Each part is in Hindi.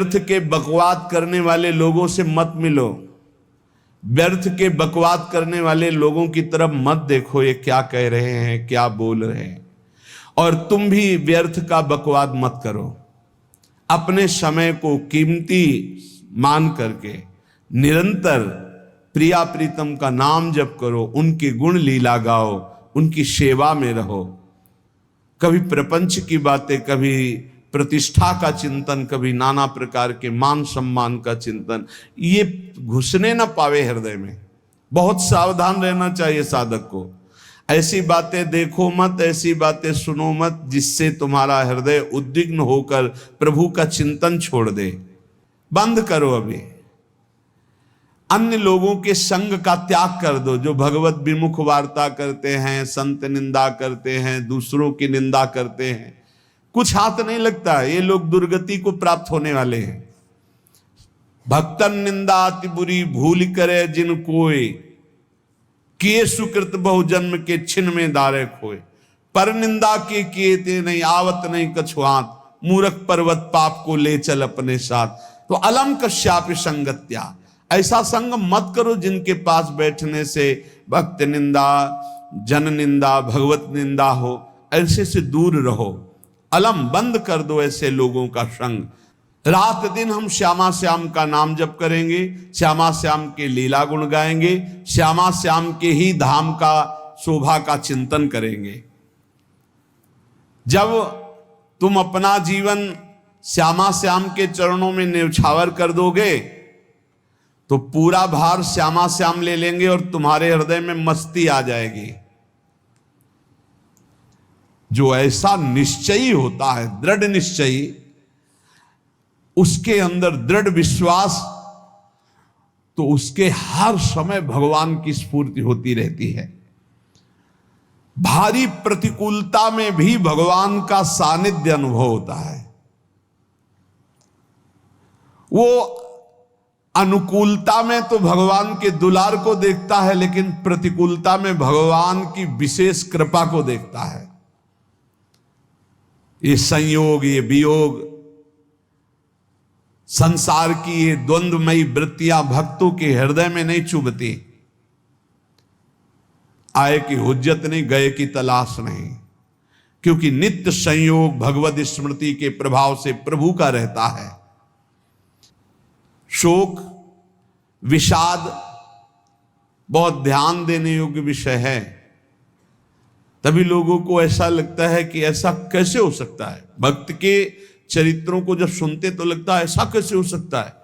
व्यर्थ के बकवाद करने वाले लोगों से मत मिलो, व्यर्थ के बकवाद करने वाले लोगों की तरफ मत देखो, ये क्या कह रहे हैं, क्या बोल रहे हैं। और तुम भी व्यर्थ का बकवाद मत करो। अपने समय को कीमती मान करके निरंतर प्रिया प्रीतम का नाम जप करो, उनकी गुण लीला गाओ, उनकी सेवा में रहो। कभी प्रपंच की बातें, कभी प्रतिष्ठा का चिंतन, कभी नाना प्रकार के मान सम्मान का चिंतन, ये घुसने ना पावे हृदय में। बहुत सावधान रहना चाहिए साधक को। ऐसी बातें देखो मत, ऐसी बातें सुनो मत जिससे तुम्हारा हृदय उद्विग्न होकर प्रभु का चिंतन छोड़ दे। बंद करो अभी। अन्य लोगों के संग का त्याग कर दो, जो भगवत विमुख वार्ता करते हैं, संत निंदा करते हैं, दूसरों की निंदा करते हैं। कुछ हाथ नहीं लगता, ये लोग दुर्गति को प्राप्त होने वाले हैं। भक्तन निंदा अति बुरी भूल करे जिन कोय, किए सुकृत बहु जन्म के छिन में दारे खोए। पर निंदा के किए ते नहीं आवत नहीं कछुआत, मूर्ख पर्वत पाप को ले चल अपने साथ। तो अलम कश्यापि संगत्या, ऐसा संग मत करो जिनके पास बैठने से भक्त निंदा, जन निंदा, भगवत निंदा हो। ऐसे से दूर रहो। अलम बंद कर दो ऐसे लोगों का संग। रात दिन हम श्यामा श्याम का नाम जप करेंगे, श्यामा श्याम के लीला गुण गाएंगे, श्यामा श्याम के ही धाम का शोभा का चिंतन करेंगे। जब तुम अपना जीवन श्यामा श्याम के चरणों में न्यौछावर कर दोगे तो पूरा भार श्यामा श्याम ले लेंगे और तुम्हारे हृदय में मस्ती आ जाएगी। जो ऐसा निश्चयी होता है, दृढ़ निश्चयी, उसके अंदर दृढ़ विश्वास, तो उसके हर समय भगवान की स्फूर्ति होती रहती है। भारी प्रतिकूलता में भी भगवान का सानिध्य अनुभव होता है। वो अनुकूलता में तो भगवान के दुलार को देखता है, लेकिन प्रतिकूलता में भगवान की विशेष कृपा को देखता है। ये संयोग, ये वियोग, संसार की ये द्वंद्वमयी वृत्तियां भक्तों के हृदय में नहीं चुभती। आए की हुज्जत नहीं, गए की तलाश नहीं, क्योंकि नित्य संयोग भगवत स्मृति के प्रभाव से प्रभु का रहता है। शोक, विषाद बहुत ध्यान देने योग्य विषय है। तभी लोगों को ऐसा लगता है कि ऐसा कैसे हो सकता है। भक्त के चरित्रों को जब सुनते तो लगता है ऐसा कैसे हो सकता है,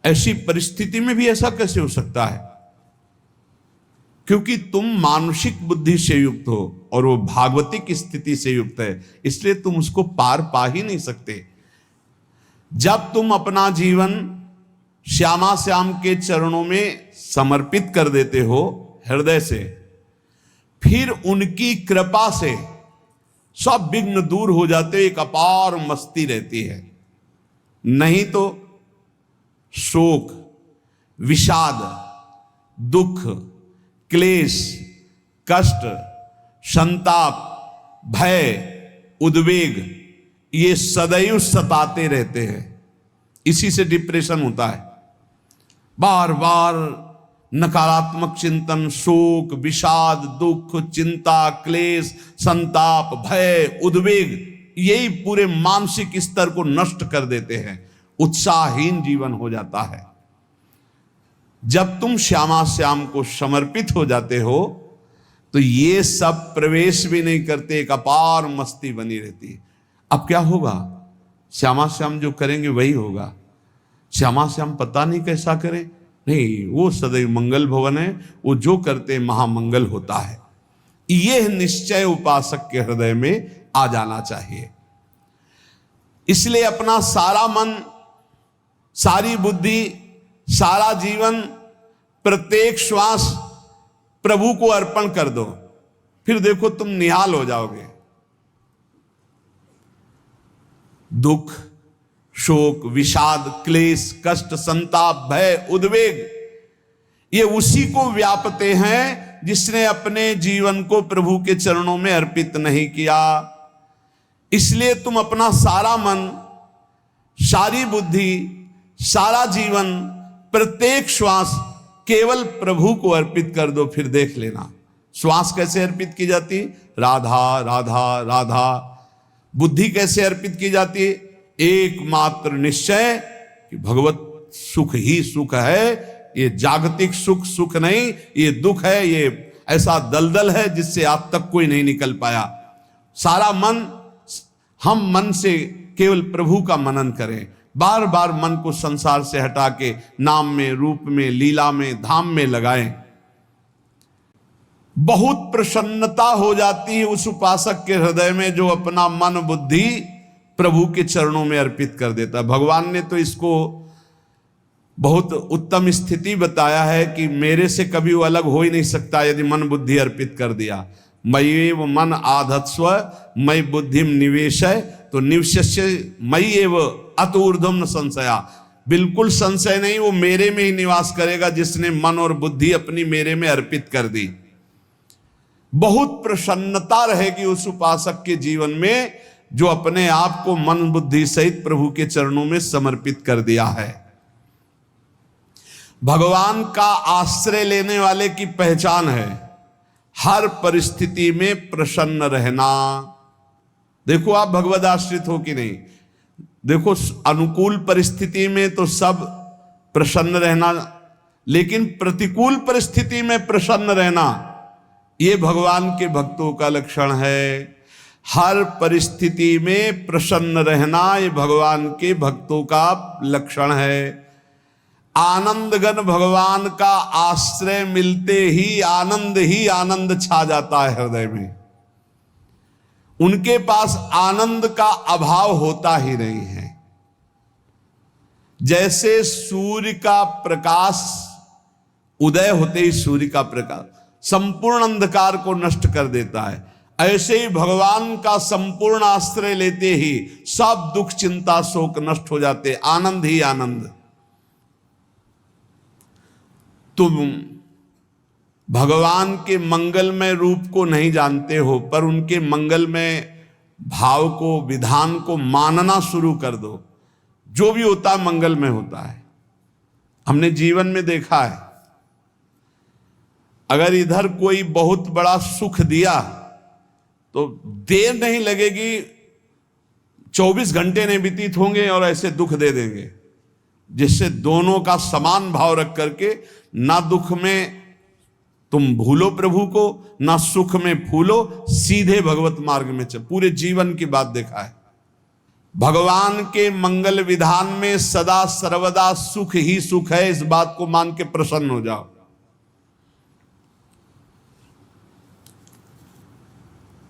ऐसी परिस्थिति में भी ऐसा कैसे हो सकता है। क्योंकि तुम मानसिक बुद्धि से युक्त हो और वो भागवतिक स्थिति से युक्त है, इसलिए तुम उसको पार पा ही नहीं सकते। जब तुम अपना जीवन श्यामा श्याम के चरणों में समर्पित कर देते हो हृदय से, फिर उनकी कृपा से सब विघ्न दूर हो जाते, एक अपार मस्ती रहती है। नहीं तो शोक, विषाद, दुख, क्लेश, कष्ट, संताप, भय, उद्वेग, ये सदैव सताते रहते हैं। इसी से डिप्रेशन होता है। बार बार नकारात्मक चिंतन, शोक, विषाद, दुख, चिंता, क्लेश, संताप, भय, उद्वेग, यही पूरे मानसिक स्तर को नष्ट कर देते हैं। उत्साहहीन जीवन हो जाता है। जब तुम श्यामा श्याम को समर्पित हो जाते हो तो ये सब प्रवेश भी नहीं करते, एक अपार मस्ती बनी रहती है। अब क्या होगा? श्यामा श्याम जो करेंगे वही होगा। श्यामा श्याम पता नहीं कैसा करें, नहीं, वो सदैव मंगल भवन है, वो जो करते महामंगल होता है। यह निश्चय उपासक के हृदय में आ जाना चाहिए। इसलिए अपना सारा मन, सारी बुद्धि, सारा जीवन, प्रत्येक श्वास प्रभु को अर्पण कर दो, फिर देखो तुम निहाल हो जाओगे। दुख, शोक, विषाद, क्लेश, कष्ट, संताप, भय, उद्वेग, ये उसी को व्यापते हैं जिसने अपने जीवन को प्रभु के चरणों में अर्पित नहीं किया। इसलिए तुम अपना सारा मन सारी बुद्धि, सारा जीवन, प्रत्येक श्वास केवल प्रभु को अर्पित कर दो, फिर देख लेना श्वास कैसे अर्पित की जाती, राधा राधा राधा। बुद्धि कैसे अर्पित की जाती, एकमात्र निश्चय कि भगवत सुख ही सुख है, ये जागतिक सुख सुख नहीं, ये दुख है, ये ऐसा दलदल है जिससे आज तक कोई नहीं निकल पाया। सारा मन, हम मन से केवल प्रभु का मनन करें, बार बार मन को संसार से हटा के नाम में, रूप में, लीला में, धाम में लगाएं। बहुत प्रसन्नता हो जाती है उस उपासक के हृदय में जो अपना मन बुद्धि प्रभु के चरणों में अर्पित कर देता है। भगवान ने तो इसको बहुत उत्तम स्थिति बताया है कि मेरे से कभी वो अलग हो ही नहीं सकता यदि मन बुद्धि अर्पित कर दिया। मय्येव मन आधत्स्व मयि बुद्धिम निवेशय, तो निवश्य मयि एव अत ऊर्ध्वं न संशया, बिल्कुल संशय नहीं, वो मेरे में ही निवास करेगा जिसने मन और बुद्धि अपनी मेरे में अर्पित कर दी। बहुत प्रसन्नता रहेगी उस उपासक के जीवन में जो अपने आप को मन बुद्धि सहित प्रभु के चरणों में समर्पित कर दिया है। भगवान का आश्रय लेने वाले की पहचान है हर परिस्थिति में प्रसन्न रहना। देखो आप भगवद आश्रित हो कि नहीं, देखो अनुकूल परिस्थिति में तो सब प्रसन्न रहना, लेकिन प्रतिकूल परिस्थिति में प्रसन्न रहना ये भगवान के भक्तों का लक्षण है। हर परिस्थिति में प्रसन्न रहना ये भगवान के भक्तों का लक्षण है। आनंदगन भगवान का आश्रय मिलते ही आनंद छा जाता है हृदय में। उनके पास आनंद का अभाव होता ही नहीं है। जैसे सूर्य का प्रकाश उदय होते ही सूर्य का प्रकाश संपूर्ण अंधकार को नष्ट कर देता है, ऐसे ही भगवान का संपूर्ण आश्रय लेते ही सब दुख चिंता शोक नष्ट हो जाते, आनंद ही आनंद। तुम भगवान के मंगलमय रूप को नहीं जानते हो, पर उनके मंगलमय भाव को, विधान को मानना शुरू कर दो। जो भी होता है मंगलमय होता है। हमने जीवन में देखा है, अगर इधर कोई बहुत बड़ा सुख दिया तो देर नहीं लगेगी, 24 घंटे नहीं व्यतीत होंगे और ऐसे दुख दे देंगे, जिससे दोनों का समान भाव रख करके ना दुख में तुम भूलो प्रभु को, ना सुख में फूलो, सीधे भगवत मार्ग में चल। पूरे जीवन की बात देखा है। भगवान के मंगल विधान में सदा सर्वदा सुख ही सुख है, इस बात को मान के प्रसन्न हो जाओ।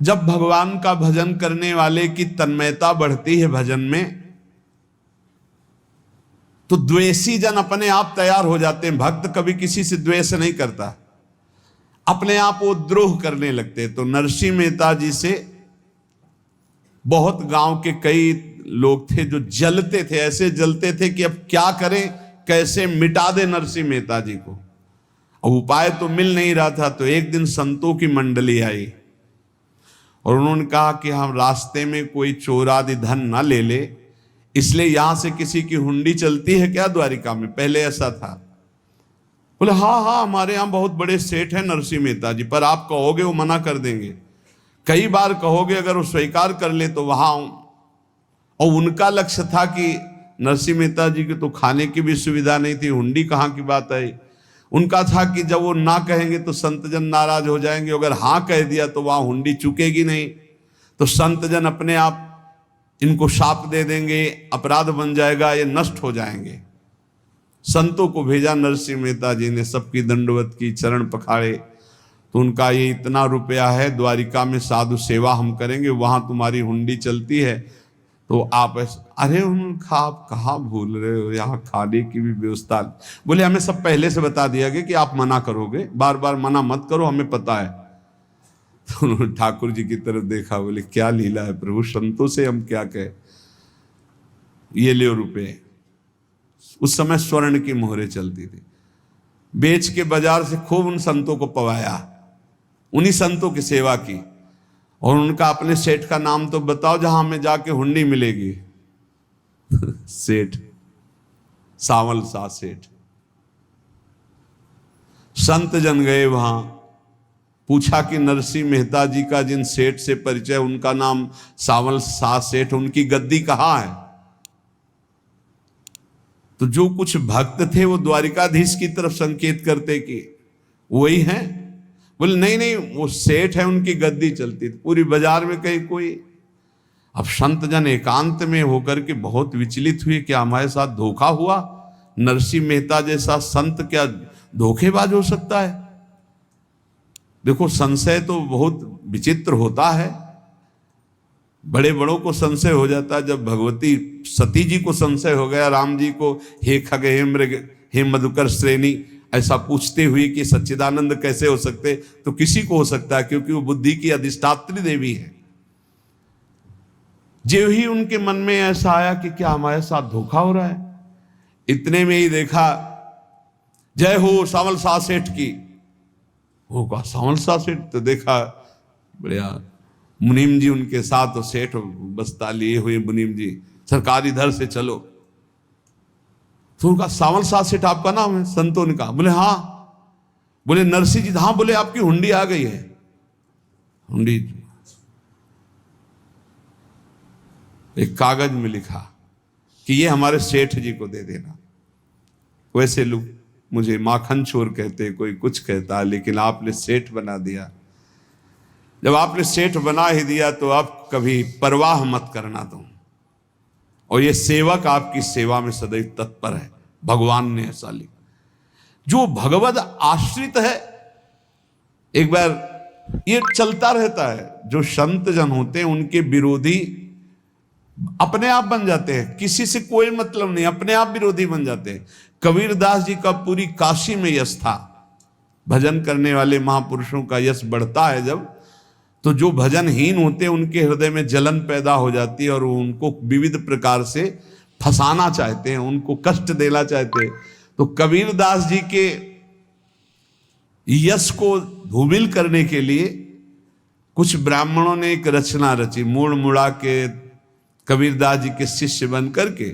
जब भगवान का भजन करने वाले की तन्मयता बढ़ती है भजन में, तो द्वेषी जन अपने आप तैयार हो जाते हैं। भक्त कभी किसी से द्वेष नहीं करता, अपने आप वो द्रोह करने लगते। तो नरसिंह मेहता जी से बहुत गांव के कई लोग थे जो जलते थे, ऐसे जलते थे कि अब क्या करें, कैसे मिटा दे नरसिंह मेहता जी को। अब उपाय तो मिल नहीं रहा था। तो एक दिन संतों की मंडली आई और उन्होंने कहा कि हम रास्ते में कोई चोर आदि धन ना ले ले, इसलिए यहां से किसी की हुंडी चलती है क्या द्वारिका में? पहले ऐसा था। बोले हाँ हमारे यहाँ बहुत बड़े सेठ हैं नरसिंह मेहता जी, पर आप कहोगे वो मना कर देंगे। कई बार कहोगे, अगर वो स्वीकार कर ले तो वहां। और उनका लक्ष्य था कि नरसिंह मेहता जी की तो खाने की भी सुविधा नहीं थी, हुंडी कहाँ की बात आई। उनका था कि जब वो ना कहेंगे तो संतजन नाराज हो जाएंगे, अगर हाँ कह दिया तो वहां हुंडी चुकेगी नहीं, तो संतजन अपने आप इनको शाप दे देंगे, अपराध बन जाएगा, ये नष्ट हो जाएंगे। संतों को भेजा नरसिंह मेहता जी ने, सबकी दंडवत की, चरण पखाड़े। तो उनका ये इतना रुपया है, द्वारिका में साधु सेवा हम करेंगे, वहां तुम्हारी हुंडी चलती है, तो आप अरे उनका आप कहाँ भूल रहे हो, यहाँ खाने की भी व्यवस्था। बोले हमें सब पहले से बता दिया गया कि आप मना करोगे, बार बार मना मत करो, हमें पता है। तो उन्होंने ठाकुर जी की तरफ देखा, बोले क्या लीला है प्रभु, संतों से हम क्या कहें, ये ले रुपये। उस समय स्वर्ण की मोहरें चलती थी, बेच के बाजार से खूब उन संतों को पवाया, उन्हीं संतों की सेवा की। और उनका अपने सेठ का नाम तो बताओ जहां हमें जाके हुंडी मिलेगी। सेठ, सावल सा सेठ। संत जन गए वहां, पूछा कि नरसिंह मेहता जी का जिन सेठ से परिचय, उनका नाम सावल सा सेठ, उनकी गद्दी कहाँ है? तो जो कुछ भक्त थे वो द्वारिकाधीश की तरफ संकेत करते कि वही हैं। बोले नहीं नहीं, वो सेठ है, उनकी गद्दी चलती थी। पूरी बाजार में कहीं कोई। अब संत जन एकांत में होकर के बहुत विचलित हुए, क्या हमारे साथ धोखा हुआ? नरसिंह मेहता जैसा संत क्या धोखेबाज हो सकता है? देखो, संशय तो बहुत विचित्र होता है, बड़े बड़ों को संशय हो जाता है। जब भगवती सती जी को संशय हो गया, राम जी को, हे खग हे मृग हे मधुकर श्रेणी, ऐसा पूछते हुए कि सच्चिदानंद कैसे हो सकते, तो किसी को हो सकता है, क्योंकि वो बुद्धि की अधिष्ठात्री देवी है। जो ही उनके मन में ऐसा आया कि क्या हमारे साथ धोखा हो रहा है, इतने में ही देखा जय हो सावल सा सेठ की। वो कहा सावल सा सेठ, तो देखा बढ़िया मुनीम जी उनके साथ, और सेठ बस्ता लिए हुए मुनीम जी, सरकार इधर से चलो। तो उनका सावल सा सेठ आपका नाम है? संतों ने कहा। बोले हाँ। बोले नरसिंह जी? हाँ। बोले आपकी हुंडी आ गई है। हुंडी एक कागज में लिखा कि ये हमारे सेठ जी को दे देना। वैसे लोग मुझे माखन चोर कहते, कोई कुछ कहता है, लेकिन आपने सेठ बना दिया। जब आपने सेठ बना ही दिया तो आप कभी परवाह मत करना तुम। और ये सेवक आपकी सेवा में सदैव तत्पर है, भगवान ने ऐसा लिखा। जो भगवद आश्रित है, एक बार ये चलता रहता है, जो संत जन होते हैं उनके विरोधी अपने आप बन जाते हैं, किसी से कोई मतलब नहीं, अपने आप विरोधी बन जाते हैं। कबीरदास जी का पूरी काशी में यश था। भजन करने वाले महापुरुषों का यश बढ़ता है जब, तो जो भजनहीन होते हैं उनके हृदय में जलन पैदा हो जाती है, और वो उनको विविध प्रकार से फंसाना चाहते हैं, उनको कष्ट देना चाहते हैं। तो कबीरदास जी के यश को धूमिल करने के लिए कुछ ब्राह्मणों ने एक रचना रची, मूड़ मुड़ा के कबीरदास जी के शिष्य बन करके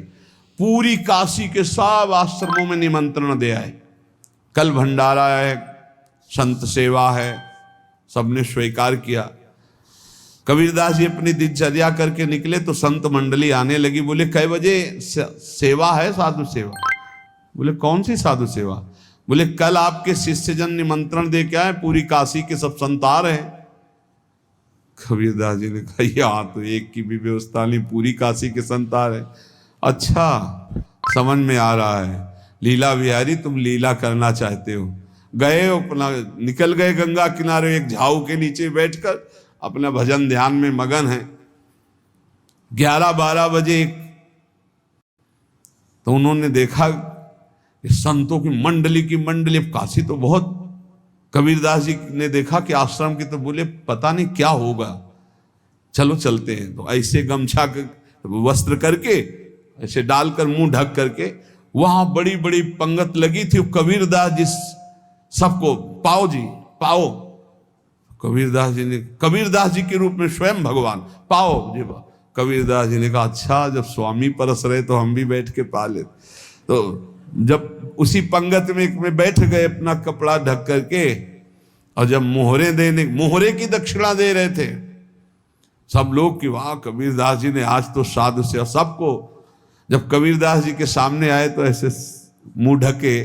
पूरी काशी के सब आश्रमों में निमंत्रण दे आए। कल भंडारा है, संत सेवा है, सबने स्वीकार किया। कबीरदास जी अपनी दिनचर्या करके निकले तो संत मंडली आने लगी। बोले कै बजे सेवा है? साधु सेवा। बोले कौन सी साधु सेवा? बोले कल आपके शिष्यजन निमंत्रण दे के आए, पूरी काशी के सब संत आ रहे हैं। कबीरदास जी ने कहा यहाँ तो एक की भी व्यवस्था नहीं, पूरी काशी के संत आ रहे। अच्छा, समझ में आ रहा है, लीला बिहारी तुम लीला करना चाहते हो। गए अपना, निकल गए गंगा किनारे, एक झाऊ के नीचे बैठकर अपना भजन ध्यान में मगन है। 11-12 बजे तो उन्होंने देखा संतों की मंडली, काशी तो बहुत। कबीरदास जी ने देखा कि आश्रम की, तो बोले पता नहीं क्या होगा, चलो चलते हैं। तो ऐसे गमछा वस्त्र करके ऐसे डालकर मुंह ढक करके, वहां बड़ी बड़ी पंगत लगी थी। कबीरदास जी सबको पाओ जी पाओ। कबीरदास जी के रूप में स्वयं भगवान, पाओ जी। कबीरदास जी ने कहा अच्छा, जब स्वामी परस रहे तो हम भी बैठ के पा ले। तो जब उसी पंगत में बैठ गए अपना कपड़ा ढक करके, और जब मोहरे की दक्षिणा दे रहे थे सब लोग कि वाह कबीरदास जी ने आज तो साधु से। सबको जब कबीरदास जी के सामने आए तो ऐसे मुंह ढके,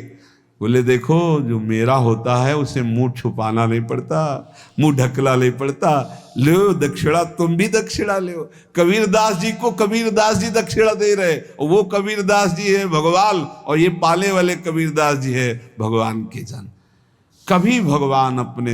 बोले देखो जो मेरा होता है उसे मुंह छुपाना नहीं पड़ता, मुंह ढकना नहीं पड़ता। लो दक्षिणा, तुम भी दक्षिणा लो। कबीरदास जी को कबीरदास जी दक्षिणा दे रहे, और वो कबीरदास जी है भगवान, और ये पाले वाले कबीरदास जी है भगवान के जन। कभी भगवान अपने,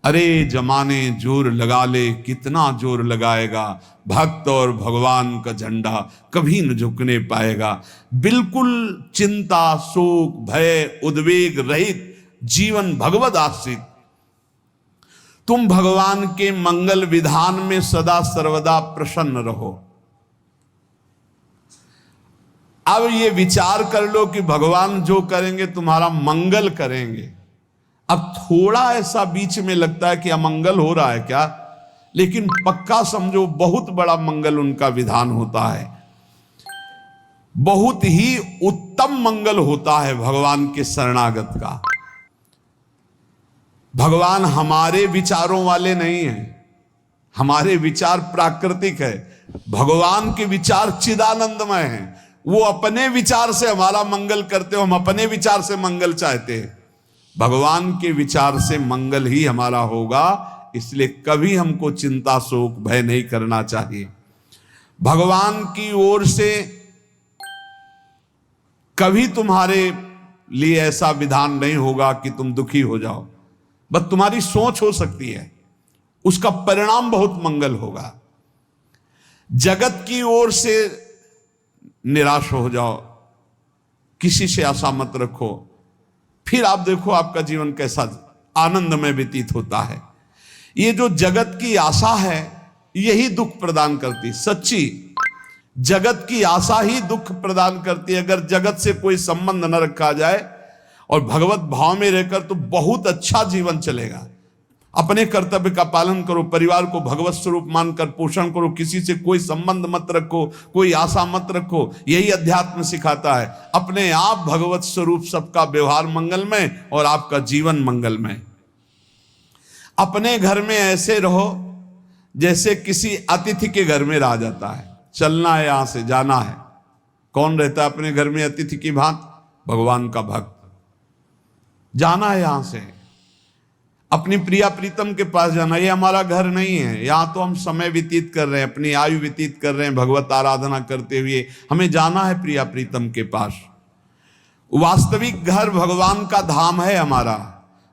अरे जमाने जोर लगा ले, कितना जोर लगाएगा, भक्त और भगवान का झंडा कभी न झुकने पाएगा। बिल्कुल चिंता, शोक, भय, उद्वेग रहित जीवन भगवद आश्रित। तुम भगवान के मंगल विधान में सदा सर्वदा प्रसन्न रहो। अब ये विचार कर लो कि भगवान जो करेंगे तुम्हारा मंगल करेंगे। अब थोड़ा ऐसा बीच में लगता है कि अमंगल हो रहा है क्या, लेकिन पक्का समझो बहुत बड़ा मंगल उनका विधान होता है। बहुत ही उत्तम मंगल होता है भगवान के शरणागत का। भगवान हमारे विचारों वाले नहीं हैं, हमारे विचार प्राकृतिक है, भगवान के विचार चिदानंदमय हैं। वो अपने विचार से हमारा मंगल करते हो, हम अपने विचार से मंगल चाहते हैं। भगवान के विचार से मंगल ही हमारा होगा, इसलिए कभी हमको चिंता शोक भय नहीं करना चाहिए। भगवान की ओर से कभी तुम्हारे लिए ऐसा विधान नहीं होगा कि तुम दुखी हो जाओ, बस तुम्हारी सोच हो सकती है, उसका परिणाम बहुत मंगल होगा। जगत की ओर से निराश हो जाओ, किसी से आशा मत रखो, फिर आप देखो आपका जीवन कैसा आनंद में व्यतीत होता है। ये जो जगत की आशा है यही दुख प्रदान करती, सच्ची जगत की आशा ही दुख प्रदान करती है। अगर जगत से कोई संबंध न रखा जाए और भगवत भाव में रहकर तो बहुत अच्छा जीवन चलेगा। अपने कर्तव्य का पालन करो, परिवार को भगवत स्वरूप मानकर पोषण करो, किसी से कोई संबंध मत रखो, कोई आशा मत रखो, यही अध्यात्म सिखाता है। अपने आप भगवत स्वरूप, सबका व्यवहार मंगलमय और आपका जीवन मंगलमय। अपने घर में ऐसे रहो जैसे किसी अतिथि के घर में रह जाता है, चलना है, यहां से जाना है। कौन रहता है अपने घर में अतिथि की भांति? भगवान का भक्त। जाना है यहां से, अपनी प्रिया प्रीतम के पास जाना। ये हमारा घर नहीं है, यहां तो हम समय व्यतीत कर रहे हैं, अपनी आयु व्यतीत कर रहे हैं भगवत आराधना करते हुए। हमें जाना है प्रिया प्रीतम के पास। वास्तविक घर भगवान का धाम है हमारा,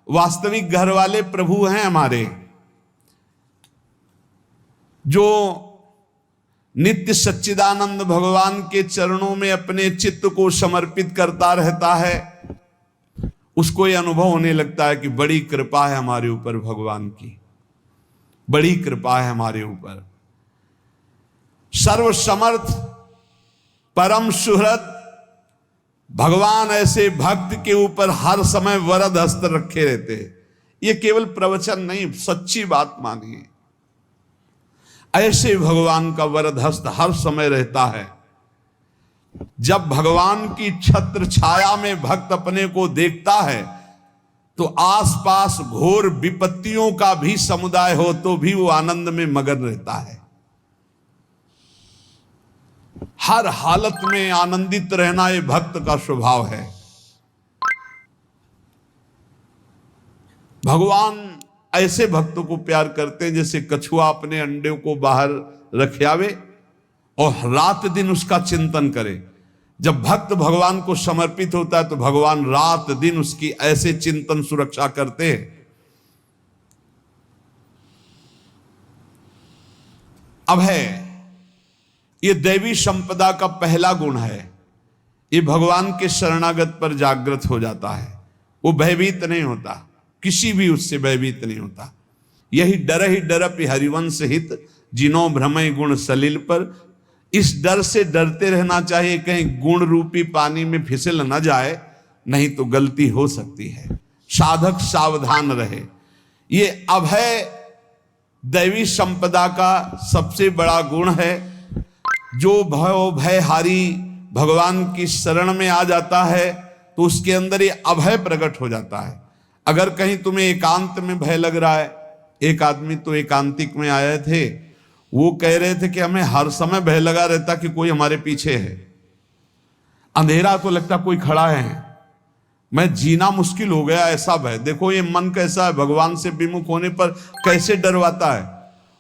वास्तविक घर वाले प्रभु हैं हमारे। जो नित्य सच्चिदानंद भगवान के चरणों में अपने चित्त को समर्पित करता रहता है, उसको यह अनुभव होने लगता है कि बड़ी कृपा है हमारे ऊपर, भगवान की बड़ी कृपा है हमारे ऊपर। सर्वसमर्थ परम सुहृद भगवान ऐसे भक्त के ऊपर हर समय वरद हस्त रखे रहते हैं। ये केवल प्रवचन नहीं, सच्ची बात मानिए। ऐसे भगवान का वरद हस्त हर समय रहता है। जब भगवान की छत्र छाया में भक्त अपने को देखता है तो आसपास घोर विपत्तियों का भी समुदाय हो तो भी वो आनंद में मगन रहता है। हर हालत में आनंदित रहना ये भक्त का स्वभाव है। भगवान ऐसे भक्तों को प्यार करते हैं जैसे कछुआ अपने अंडे को बाहर रख आवे और रात दिन उसका चिंतन करे। जब भक्त भगवान को समर्पित होता है तो भगवान रात दिन उसकी ऐसे चिंतन सुरक्षा करते हैं। अभय, ये दैवी संपदा का पहला गुण है। ये भगवान के शरणागत पर जागृत हो जाता है, वो भयभीत नहीं होता, किसी भी उससे भयभीत नहीं होता। यही डर ही डरप हरिवंश हित, जिनो भ्रमय गुण सलिल पर। इस डर से डरते रहना चाहिए कहीं गुण रूपी पानी में फिसल न जाए, नहीं तो गलती हो सकती है। साधक सावधान रहे। ये अभय दैवी संपदा का सबसे बड़ा गुण है। जो भयहारी भगवान की शरण में आ जाता है तो उसके अंदर ये अभय प्रकट हो जाता है। अगर कहीं तुम्हें एकांत में भय लग रहा है, एक आदमी तो एकांतिक में आए थे, वो कह रहे थे कि हमें हर समय भय लगा रहता कि कोई हमारे पीछे है, अंधेरा तो लगता कोई खड़ा है, मैं जीना मुश्किल हो गया, ऐसा भय। देखो ये मन कैसा है, भगवान से विमुख होने पर कैसे डरवाता है।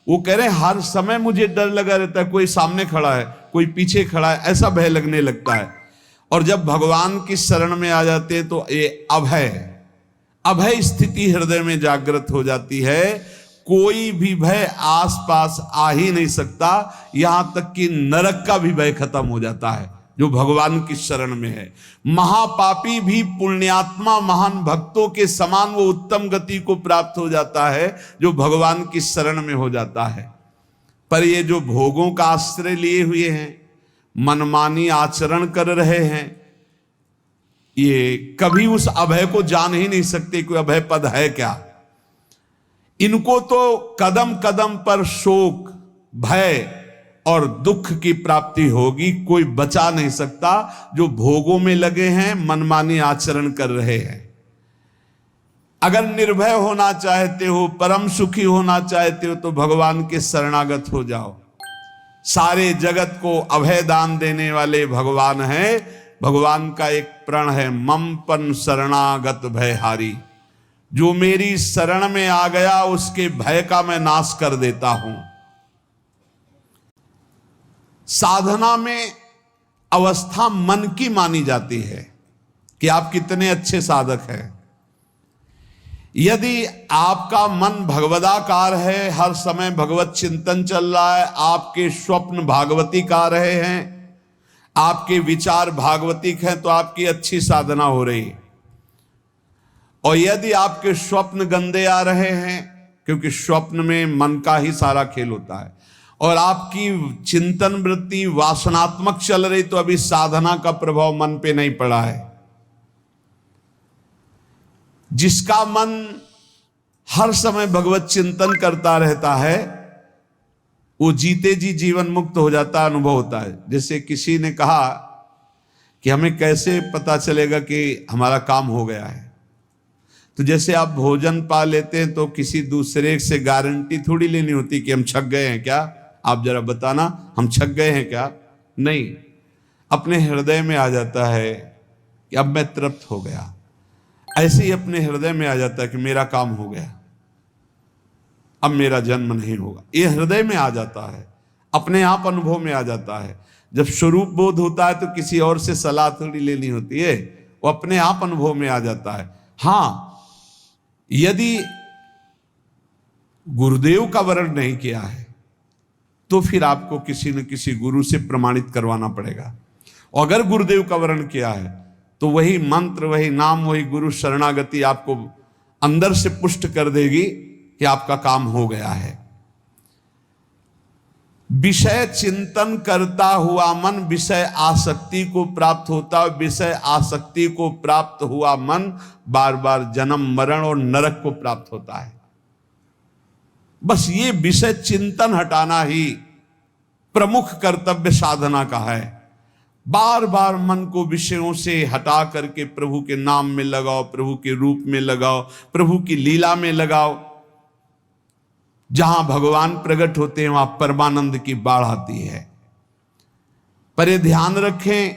वो कह रहे हैं हर समय मुझे डर लगा रहता है, कोई सामने खड़ा है, कोई पीछे खड़ा है, ऐसा भय लगने लगता है। और जब भगवान की शरण में आ जाते हैं तो ये अभय स्थिति हृदय में जागृत हो जाती है। कोई भी भय आसपास आ ही नहीं सकता, यहां तक कि नरक का भी भय खत्म हो जाता है जो भगवान की शरण में है। महापापी भी पुण्यात्मा महान भक्तों के समान वो उत्तम गति को प्राप्त हो जाता है जो भगवान की शरण में हो जाता है। पर ये जो भोगों का आश्रय लिए हुए हैं, मनमानी आचरण कर रहे हैं, ये कभी उस अभय को जान ही नहीं सकते कोई अभय पद है क्या। इनको तो कदम कदम पर शोक भय और दुख की प्राप्ति होगी। कोई बचा नहीं सकता जो भोगों में लगे हैं, मनमानी आचरण कर रहे हैं। अगर निर्भय होना चाहते हो, परम सुखी होना चाहते हो, तो भगवान के शरणागत हो जाओ। सारे जगत को अभय दान देने वाले भगवान हैं। भगवान का एक प्रण है, मम पन शरणागत भयहारी। जो मेरी शरण में आ गया उसके भय का मैं नाश कर देता हूं। साधना में अवस्था मन की मानी जाती है कि आप कितने अच्छे साधक हैं। यदि आपका मन भगवदाकार है, हर समय भगवत चिंतन चल रहा है, आपके स्वप्न भागवती का रहे हैं, आपके विचार भागवतिक हैं, तो आपकी अच्छी साधना हो रही है। और यदि आपके स्वप्न गंदे आ रहे हैं, क्योंकि स्वप्न में मन का ही सारा खेल होता है, और आपकी चिंतन वृत्ति वासनात्मक चल रही, तो अभी साधना का प्रभाव मन पे नहीं पड़ा है। जिसका मन हर समय भगवत चिंतन करता रहता है, वो जीते जी जीवन मुक्त हो जाता, अनुभव होता है। जैसे किसी ने कहा कि हमें कैसे पता चलेगा कि हमारा काम हो गया है। तो जैसे आप भोजन पा लेते हैं तो किसी दूसरे से गारंटी थोड़ी लेनी होती कि हम छक गए हैं क्या, आप जरा बताना हम छक गए हैं क्या। नहीं, अपने हृदय में आ जाता है कि अब मैं तृप्त हो गया। ऐसे ही अपने हृदय में आ जाता है कि मेरा काम हो गया, अब मेरा जन्म नहीं होगा। ये हृदय में आ जाता है, अपने आप अनुभव में आ जाता है। जब स्वरूप बोध होता है तो किसी और से सलाह थोड़ी लेनी होती है, वो अपने आप अनुभव में आ जाता है। हाँ, यदि गुरुदेव का वर्ण नहीं किया है तो फिर आपको किसी न किसी गुरु से प्रमाणित करवाना पड़ेगा। और अगर गुरुदेव का वर्ण किया है तो वही मंत्र, वही नाम, वही गुरु शरणागति आपको अंदर से पुष्ट कर देगी कि आपका काम हो गया है। विषय चिंतन करता हुआ मन विषय आसक्ति को प्राप्त होता है। विषय आसक्ति को प्राप्त हुआ मन बार बार जन्म मरण और नरक को प्राप्त होता है। बस ये विषय चिंतन हटाना ही प्रमुख कर्तव्य साधना का है। बार बार मन को विषयों से हटा करके प्रभु के नाम में लगाओ, प्रभु के रूप में लगाओ, प्रभु की लीला में लगाओ। जहां भगवान प्रकट होते हैं वहां परमानंद की बाढ़ आती है। पर ये ध्यान रखें,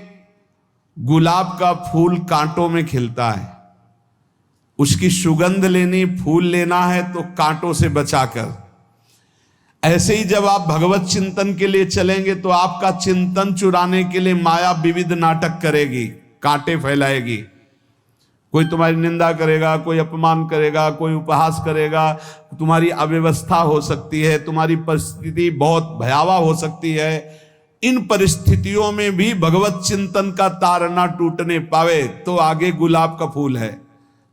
गुलाब का फूल कांटों में खिलता है, उसकी सुगंध लेनी, फूल लेना है तो कांटों से बचाकर। ऐसे ही जब आप भगवत चिंतन के लिए चलेंगे तो आपका चिंतन चुराने के लिए माया विविध नाटक करेगी, कांटे फैलाएगी। कोई तुम्हारी निंदा करेगा, कोई अपमान करेगा, कोई उपहास करेगा, तुम्हारी अव्यवस्था हो सकती है, तुम्हारी परिस्थिति बहुत भयावह हो सकती है। इन परिस्थितियों में भी भगवत चिंतन का तार ना टूटने पावे तो आगे गुलाब का फूल है।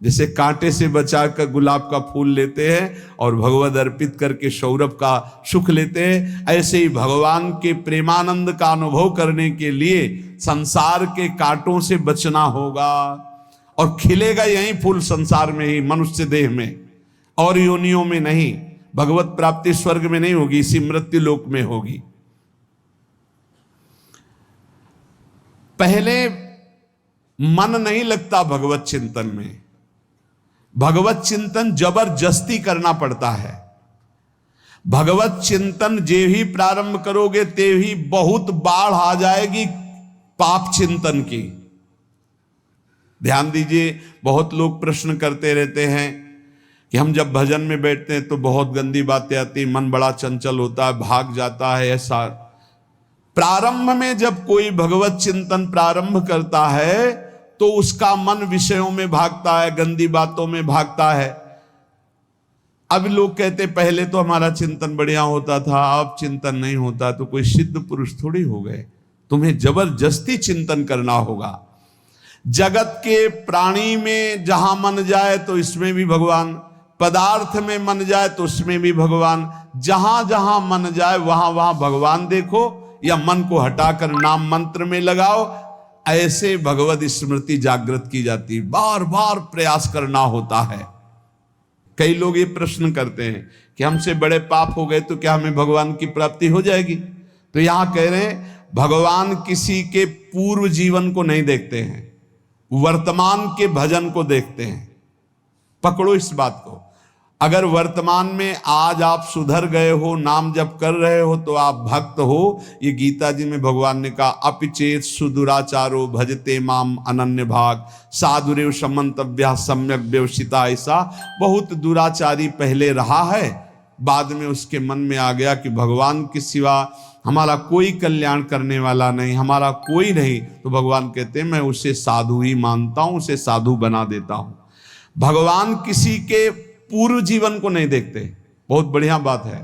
जैसे कांटे से बचाकर गुलाब का फूल लेते हैं और भगवत अर्पित करके सौरभ का सुख लेते हैं, ऐसे ही भगवान के प्रेमानंद का अनुभव करने के लिए संसार के कांटों से बचना होगा। और खिलेगा यही फूल संसार में ही, मनुष्य देह में, और योनियों में नहीं। भगवत प्राप्ति स्वर्ग में नहीं होगी, इसी मृत्यु लोक में होगी। पहले मन नहीं लगता भगवत चिंतन में। भगवत चिंतन जबरदस्ती करना पड़ता है। भगवत चिंतन जे ही प्रारंभ करोगे ते ही बहुत बाढ़ आ जाएगी पाप चिंतन की। ध्यान दीजिए, बहुत लोग प्रश्न करते रहते हैं कि हम जब भजन में बैठते हैं तो बहुत गंदी बातें आती, मन बड़ा चंचल होता है, भाग जाता है। ऐसा प्रारंभ में जब कोई भगवत चिंतन प्रारंभ करता है तो उसका मन विषयों में भागता है, गंदी बातों में भागता है। अब लोग कहते पहले तो हमारा चिंतन बढ़िया होता था, अब चिंतन नहीं होता। तो कोई सिद्ध पुरुष थोड़ी हो गए, तुम्हें जबरदस्ती चिंतन करना होगा। जगत के प्राणी में जहां मन जाए तो इसमें भी भगवान, पदार्थ में मन जाए तो उसमें भी भगवान। जहां जहां मन जाए वहां वहां भगवान देखो, या मन को हटाकर नाम मंत्र में लगाओ। ऐसे भगवत स्मृति जागृत की जाती, बार बार प्रयास करना होता है। कई लोग ये प्रश्न करते हैं कि हमसे बड़े पाप हो गए तो क्या हमें भगवान की प्राप्ति हो जाएगी? तो यहां कह रहे हैं भगवान किसी के पूर्व जीवन को नहीं देखते हैं, वर्तमान के भजन को देखते हैं। पकड़ो इस बात को। अगर वर्तमान में आज आप सुधर गए हो, नाम जप कर रहे हो, तो आप भक्त हो। ये गीता जी में भगवान ने कहा, अपिचेत सुदुराचारो भजते माम अनन्य भाग साधुरेव समंतव्या सम्यक व्यवसिता। ऐसा बहुत दुराचारी पहले रहा है, बाद में उसके मन में आ गया कि भगवान के सिवा हमारा कोई कल्याण करने वाला नहीं, हमारा कोई नहीं। तो भगवान कहते हैं मैं उसे साधु ही मानता हूं, उसे साधु बना देता हूं। भगवान किसी के पूर्व जीवन को नहीं देखते। बहुत बढ़िया बात है।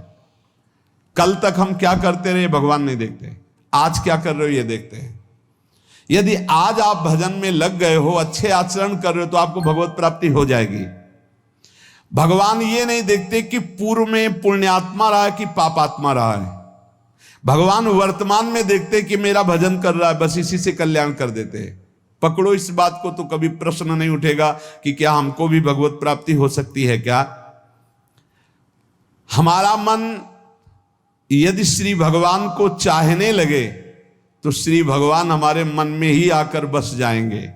कल तक हम क्या करते रहे भगवान नहीं देखते, आज क्या कर रहे हो ये देखते हैं। यदि आज आप भजन में लग गए हो, अच्छे आचरण कर रहे हो, तो आपको भगवत प्राप्ति हो जाएगी। भगवान ये नहीं देखते कि पूर्व में पुण्यात्मा रहा है कि पापात्मा रहा है। भगवान वर्तमान में देखते कि मेरा भजन कर रहा है, बस इसी से कल्याण कर देते हैं। पकड़ो इस बात को, तो कभी प्रश्न नहीं उठेगा कि क्या हमको भी भगवत प्राप्ति हो सकती है क्या। हमारा मन यदि श्री भगवान को चाहने लगे तो श्री भगवान हमारे मन में ही आकर बस जाएंगे।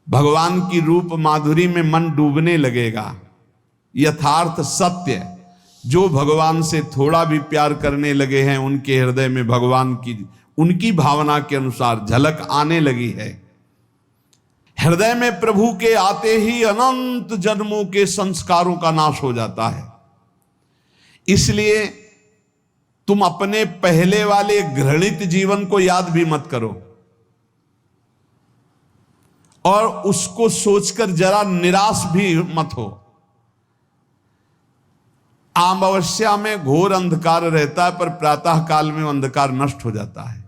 भगवान की रूप माधुरी में मन डूबने लगेगा। यथार्थ सत्य, जो भगवान से थोड़ा भी प्यार करने लगे हैं, उनके हृदय में भगवान की उनकी भावना के अनुसार झलक आने लगी है। हृदय में प्रभु के आते ही अनंत जन्मों के संस्कारों का नाश हो जाता है। इसलिए तुम अपने पहले वाले घृणित जीवन को याद भी मत करो और उसको सोचकर जरा निराश भी मत हो। अमावस्या में घोर अंधकार रहता है, पर प्रातः काल में अंधकार नष्ट हो जाता है।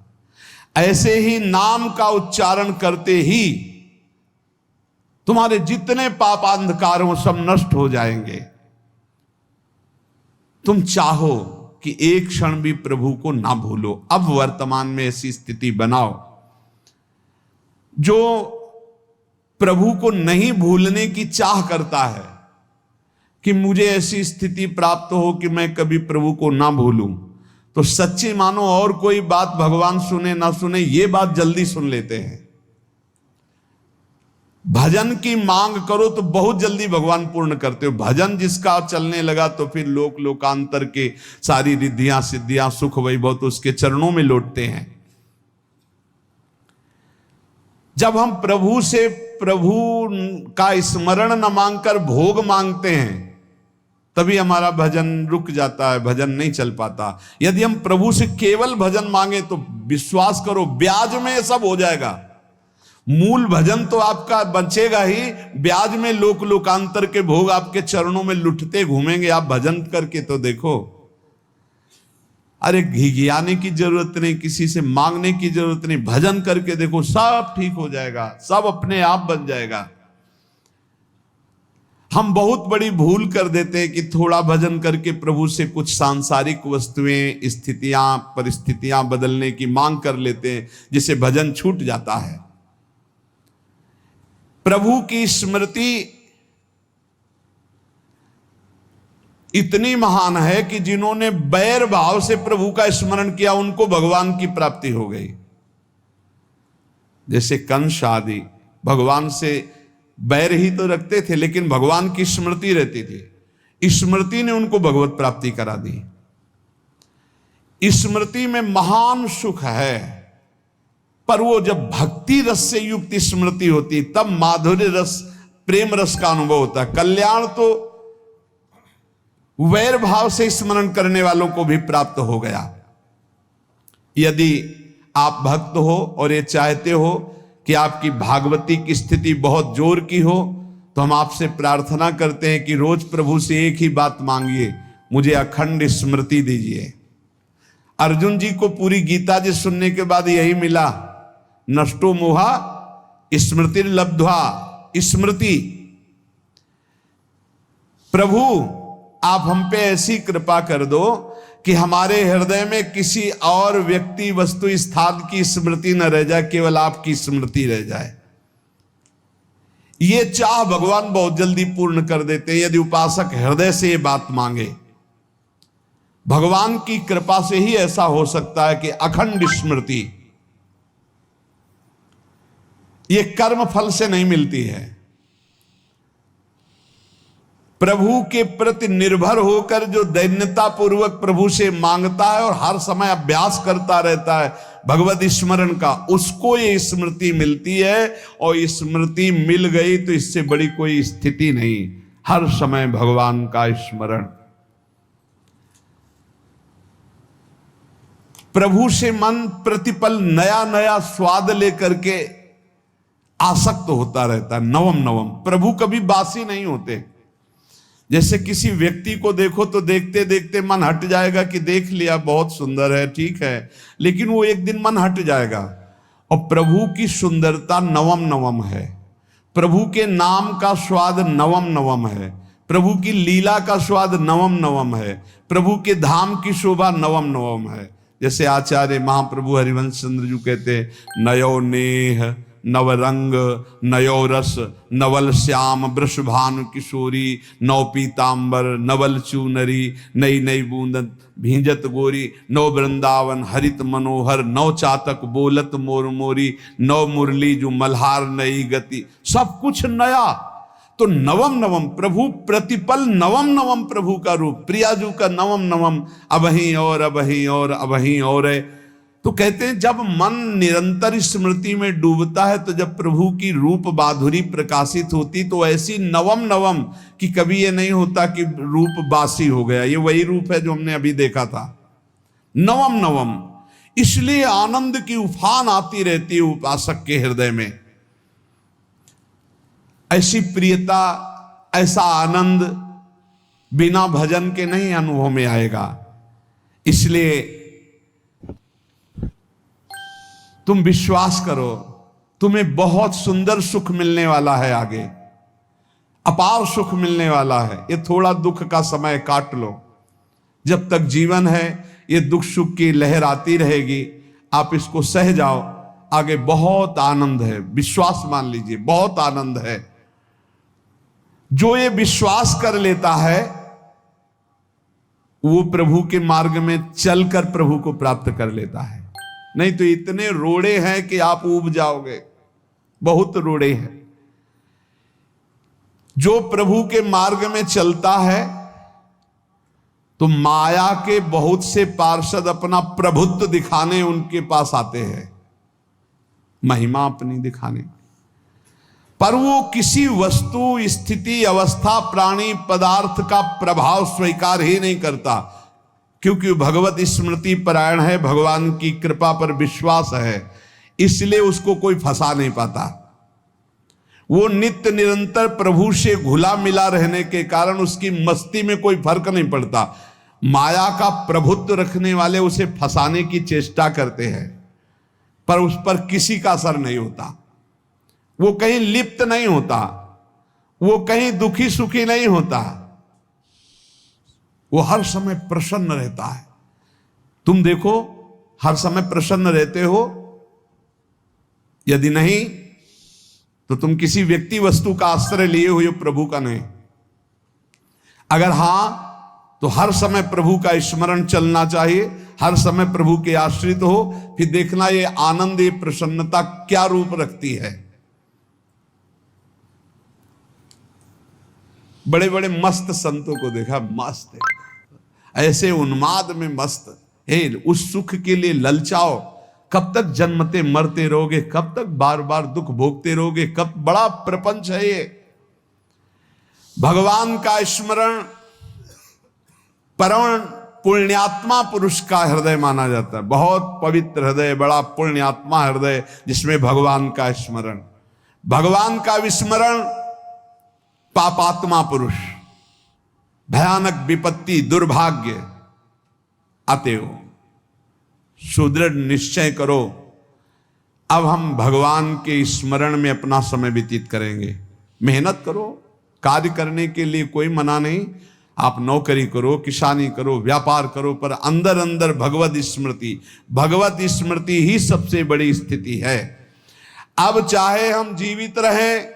ऐसे ही नाम का उच्चारण करते ही तुम्हारे जितने पाप अंधकार हो सब नष्ट हो जाएंगे। तुम चाहो कि एक क्षण भी प्रभु को ना भूलो। अब वर्तमान में ऐसी स्थिति बनाओ। जो प्रभु को नहीं भूलने की चाह करता है कि मुझे ऐसी स्थिति प्राप्त हो कि मैं कभी प्रभु को ना भूलूं, तो सच्ची मानो और कोई बात भगवान सुने ना सुने, ये बात जल्दी सुन लेते हैं। भजन की मांग करो तो बहुत जल्दी भगवान पूर्ण करते हो। भजन जिसका चलने लगा तो फिर लोक लोकांतर के सारी रिद्धियां सिद्धियां सुख वैभव तो उसके चरणों में लौटते हैं। जब हम प्रभु से प्रभु का स्मरण न मांगकर भोग मांगते हैं, तभी हमारा भजन रुक जाता है, भजन नहीं चल पाता। यदि हम प्रभु से केवल भजन मांगे तो विश्वास करो ब्याज में सब हो जाएगा। मूल भजन तो आपका बचेगा ही, ब्याज में लोक लोकांतर के भोग आपके चरणों में लुटते घूमेंगे। आप भजन करके तो देखो। अरे घिघियाने की जरूरत नहीं, किसी से मांगने की जरूरत नहीं, भजन करके देखो, सब ठीक हो जाएगा, सब अपने आप बन जाएगा। हम बहुत बड़ी भूल कर देते हैं कि थोड़ा भजन करके प्रभु से कुछ सांसारिक वस्तुएं, स्थितियां, परिस्थितियां बदलने की मांग कर लेते हैं, जिससे भजन छूट जाता है। प्रभु की स्मृति इतनी महान है कि जिन्होंने बैर भाव से प्रभु का स्मरण किया उनको भगवान की प्राप्ति हो गई। जैसे कंस आदि भगवान से बैर ही तो रखते थे, लेकिन भगवान की स्मृति रहती थी। स्मृति ने उनको भगवत प्राप्ति करा दी। स्मृति में महान सुख है, पर वो जब भक्ति रस से युक्त स्मृति होती तब माधुर्य रस, प्रेम रस का अनुभव होता है। कल्याण तो वैर भाव से स्मरण करने वालों को भी प्राप्त हो गया। यदि आप भक्त हो और ये चाहते हो कि आपकी भागवती की स्थिति बहुत जोर की हो, तो हम आपसे प्रार्थना करते हैं कि रोज प्रभु से एक ही बात मांगिए, मुझे अखंड स्मृति दीजिए। अर्जुन जी को पूरी गीता जी सुनने के बाद यही मिला, नष्टो मोहा स्मृति लब्ध्वा। स्मृति, प्रभु आप हम पे ऐसी कृपा कर दो कि हमारे हृदय में किसी और व्यक्ति, वस्तु, स्थान की स्मृति न रह जाए, केवल आपकी स्मृति रह जाए। ये चाह भगवान बहुत जल्दी पूर्ण कर देते हैं यदि उपासक हृदय से ये बात मांगे। भगवान की कृपा से ही ऐसा हो सकता है कि अखंड स्मृति ये कर्म फल से नहीं मिलती है। प्रभु के प्रति निर्भर होकर जो दैन्यता पूर्वक प्रभु से मांगता है और हर समय अभ्यास करता रहता है भगवत स्मरण का, उसको ये स्मृति मिलती है। और स्मृति मिल गई तो इससे बड़ी कोई स्थिति नहीं, हर समय भगवान का स्मरण। प्रभु से मन प्रतिपल नया नया स्वाद लेकर के आसक्त होता रहता है, नवम नवम। प्रभु कभी बासी नहीं होते। जैसे किसी व्यक्ति को देखो तो देखते देखते मन हट जाएगा कि देख लिया, बहुत सुंदर है, ठीक है, लेकिन वो एक दिन मन हट जाएगा। और प्रभु की सुंदरता नवम नवम है, प्रभु के नाम का स्वाद नवम नवम है, प्रभु की लीला का स्वाद नवम नवम है, प्रभु के धाम की शोभा नवम नवम है। जैसे आचार्य महाप्रभु हरिवंश चंद्र जी कहते, नयो नेह नवरंग नयो रस नवल श्याम वृषभानु किशोरी, नव पीतांबर नवल चूनरी, नई नई बूंदन भींजत गोरी, नव वृंदावन हरित मनोहर, नव चातक बोलत मोर मोरी, नव मुरली जो मल्हार नई गति, सब कुछ नया। तो नवम नवम प्रभु प्रतिपल नवम नवम प्रभु का रूप, प्रियाजू का नवम नवम, अबहीं और अबहीं और अबहीं और है। तो कहते हैं जब मन निरंतर स्मृति में डूबता है तो जब प्रभु की रूप माधुरी प्रकाशित होती तो ऐसी नवम नवम कि कभी ये नहीं होता कि रूप बासी हो गया। ये वही रूप है जो हमने अभी देखा था, नवम नवम। इसलिए आनंद की उफान आती रहती है उपासक के हृदय में। ऐसी प्रियता, ऐसा आनंद बिना भजन के नहीं अनुभव में आएगा। इसलिए तुम विश्वास करो, तुम्हें बहुत सुंदर सुख मिलने वाला है, आगे अपार सुख मिलने वाला है। ये थोड़ा दुख का समय काट लो, जब तक जीवन है ये दुख सुख की लहर आती रहेगी, आप इसको सह जाओ, आगे बहुत आनंद है। विश्वास मान लीजिए, बहुत आनंद है। जो ये विश्वास कर लेता है वो प्रभु के मार्ग में चलकर प्रभु को प्राप्त कर लेता है। नहीं तो इतने रोड़े हैं कि आप ऊब जाओगे, बहुत रोड़े हैं। जो प्रभु के मार्ग में चलता है तो माया के बहुत से पार्षद अपना प्रभुत्व दिखाने उनके पास आते हैं, महिमा अपनी दिखाने, पर वो किसी वस्तु स्थिति अवस्था प्राणी पदार्थ का प्रभाव स्वीकार ही नहीं करता, क्योंकि भगवत स्मृति परायण है, भगवान की कृपा पर विश्वास है, इसलिए उसको कोई फंसा नहीं पाता। वो नित्य निरंतर प्रभु से घुला मिला रहने के कारण उसकी मस्ती में कोई फर्क नहीं पड़ता। माया का प्रभुत्व रखने वाले उसे फंसाने की चेष्टा करते हैं, पर उस पर किसी का असर नहीं होता। वो कहीं लिप्त नहीं होता, वो कहीं दुखी सुखी नहीं होता, वो हर समय प्रसन्न रहता है। तुम देखो, हर समय प्रसन्न रहते हो? यदि नहीं तो तुम किसी व्यक्ति वस्तु का आश्रय लिए हुए प्रभु का नहीं। अगर हां तो हर समय प्रभु का स्मरण चलना चाहिए, हर समय प्रभु के आश्रित हो। फिर देखना ये आनंद, ये प्रसन्नता क्या रूप रखती है। बड़े बड़े मस्त संतों को देखा, मस्त ऐसे उन्माद में मस्त। हे, उस सुख के लिए ललचाओ, कब तक जन्मते मरते रहोगे, कब तक बार बार दुख भोगते रहोगे, कब बड़ा प्रपंच है ये। भगवान का स्मरण परम पुण्यात्मा पुरुष का हृदय माना जाता है। बहुत पवित्र हृदय, बड़ा पुण्यात्मा हृदय जिसमें भगवान का स्मरण। भगवान का विस्मरण पापात्मा पुरुष, भयानक विपत्ति दुर्भाग्य आते हो। सुदृढ़ निश्चय करो, अब हम भगवान के स्मरण में अपना समय व्यतीत करेंगे। मेहनत करो, कार्य करने के लिए कोई मना नहीं। आप नौकरी करो, किसानी करो, व्यापार करो, पर अंदर अंदर भगवत स्मृति, भगवत स्मृति ही सबसे बड़ी स्थिति है। अब चाहे हम जीवित रहें,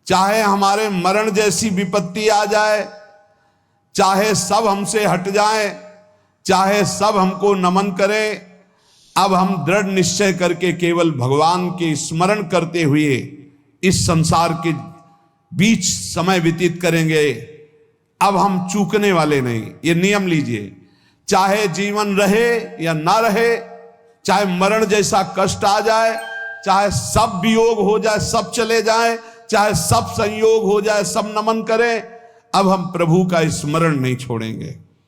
चाहे हमारे मरण जैसी विपत्ति आ जाए, चाहे सब हमसे हट जाए, चाहे सब हमको नमन करें, अब हम दृढ़ निश्चय करके केवल भगवान के स्मरण करते हुए इस संसार के बीच समय व्यतीत करेंगे। अब हम चूकने वाले नहीं। ये नियम लीजिए, चाहे जीवन रहे या ना रहे, चाहे मरण जैसा कष्ट आ जाए, चाहे सब वियोग हो जाए, सब चले जाए, चाहे सब संयोग हो जाए, सब नमन करें, अब हम प्रभु का स्मरण नहीं छोड़ेंगे।